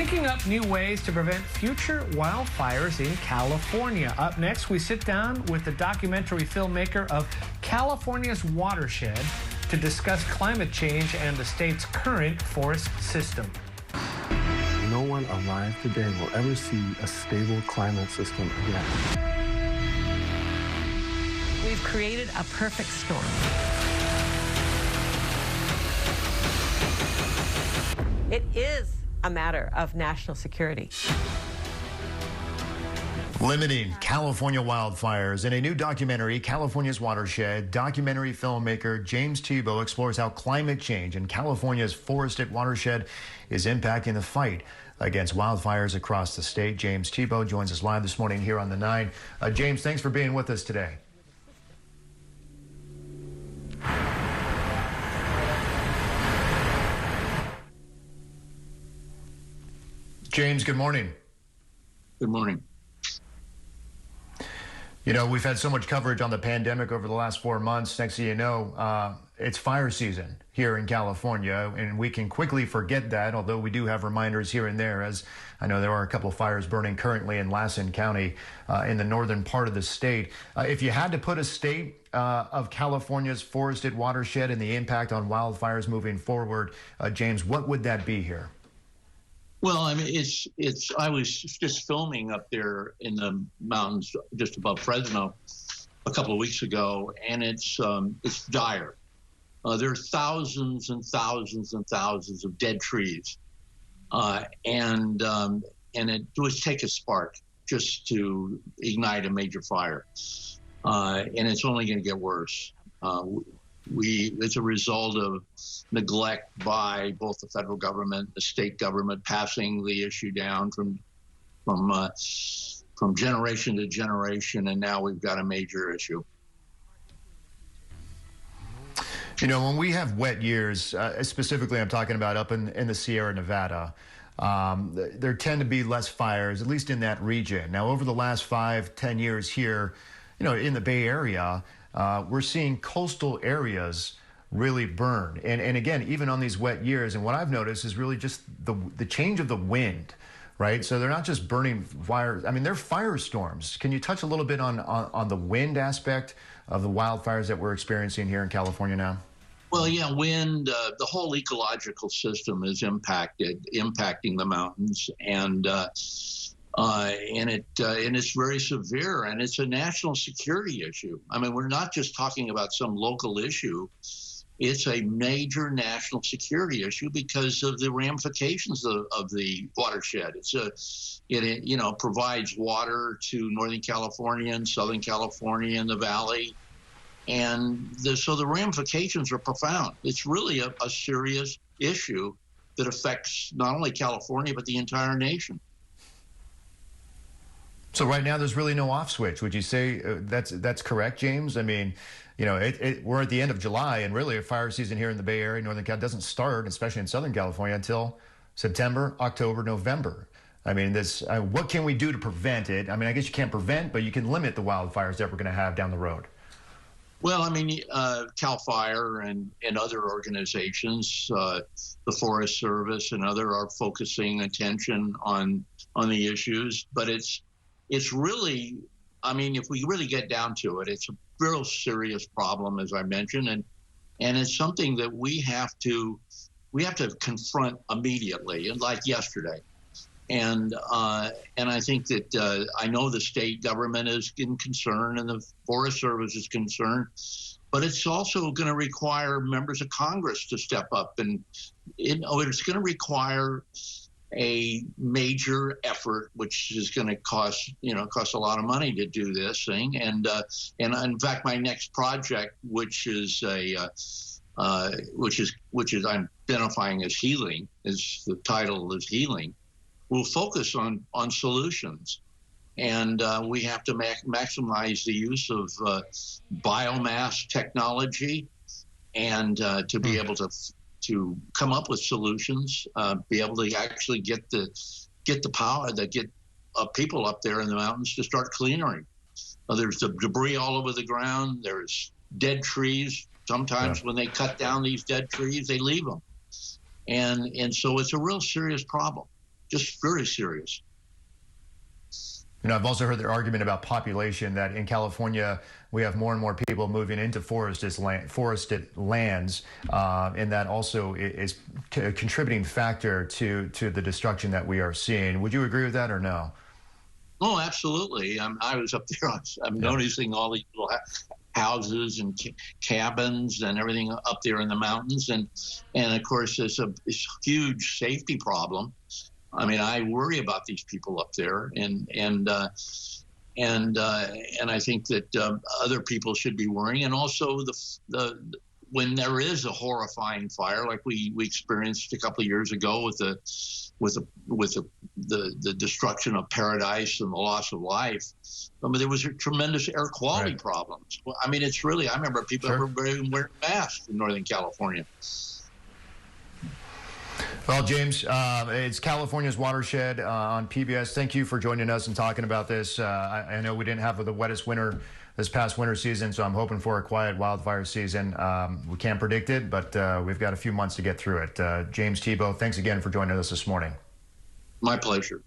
Thinking up new ways to prevent future wildfires in California. Up next, we sit down with the documentary filmmaker of California's Watershed to discuss climate change and the state's current forest system. No one alive today will ever see a stable climate system again. We've created a perfect storm. It is a matter of national security. Limiting California wildfires. In a new documentary, California's Watershed, documentary filmmaker James Thebaut explores how climate change in California's forested watershed is impacting the fight against wildfires across the state. James Thebaut joins us live this morning here on the 9. James, thanks for being with us today. James, good morning. Good morning. You know, we've had so much coverage on the pandemic over the last 4 months. Next thing you know, it's fire season here in California, and we can quickly forget that, although we do have reminders here and there, as I know there are a couple of fires burning currently in Lassen County in the northern part of the state. If you had to put a state of California's forested watershed and the impact on wildfires moving forward, James, what would that be here? Well, I mean, I was just filming up there in the mountains just above Fresno a couple of weeks ago, and it's dire. There are thousands and thousands and thousands of dead trees, and it would take a spark just to ignite a major fire, and it's only going to get worse. It's a result of neglect by both the federal government, the state government, passing the issue down from generation to generation, and now we've got a major issue. You know, when we have wet years, specifically I'm talking about up in the Sierra Nevada, there tend to be less fires, at least in that region. Now, over the last 5-10 years here, you know, in the Bay Area, we're seeing coastal areas really burn. And again, even on these wet years, and what I've noticed is really just the change of the wind, right? So they're not just burning fires. I mean, they're firestorms. Can you touch a little bit on the wind aspect of the wildfires that we're experiencing here in California now? Well, yeah, wind, the whole ecological system is impacting the mountains, and it's very severe, and it's a national security issue. I mean, we're not just talking about some local issue. It's a major national security issue because of the ramifications of the watershed. It provides water to Northern California and Southern California and the Valley. And so the ramifications are profound. It's really a serious issue that affects not only California, but the entire nation. So right now, there's really no off switch. Would you say that's correct, James? I mean, you know, we're at the end of July, and really a fire season here in the Bay Area, Northern California, doesn't start, especially in Southern California, until September, October, November. I mean, what can we do to prevent it? I mean, I guess you can't prevent, but you can limit the wildfires that we're going to have down the road. Well, I mean, CAL FIRE and other organizations, the Forest Service and other, are focusing attention on the issues, but it's really, I mean, if we really get down to it, it's a real serious problem, as I mentioned, and it's something that we have to confront immediately, and like yesterday. And I think that I know the state government is concerned and the Forest Service is concerned, but it's also going to require members of Congress to step up, and it's going to require a major effort, which is going to cost a lot of money to do this thing. And in fact, my next project, which I'm identifying as healing, is the title is Healing, will focus on solutions. And we have to maximize the use of biomass technology, and to be able to come up with solutions, be able to actually get the power, that get people up there in the mountains to start clearing. There's the debris all over the ground. There's dead trees. Sometimes when they cut down these dead trees, they leave them. And so it's a real serious problem. just very serious. I've also heard the argument about population, that in California we have more and more people moving into forested lands, and that also is a contributing factor to the destruction that we are seeing. Would you agree with that or no? Oh, absolutely. I was up there. I'm noticing all these little houses and cabins and everything up there in the mountains, and of course it's a huge safety problem. I mean, I worry about these people up there, and I think that other people should be worrying. And also, when there is a horrifying fire like we experienced a couple of years ago with the destruction of paradise and the loss of life, I mean, there was a tremendous air quality problems. I mean, it's really, I remember people were wearing masks in Northern California. Well, James, it's California's Watershed on PBS. Thank you for joining us and talking about this. I know we didn't have the wettest winter this past winter season, so I'm hoping for a quiet wildfire season. We can't predict it, but we've got a few months to get through it. James Thebaut, thanks again for joining us this morning. My pleasure.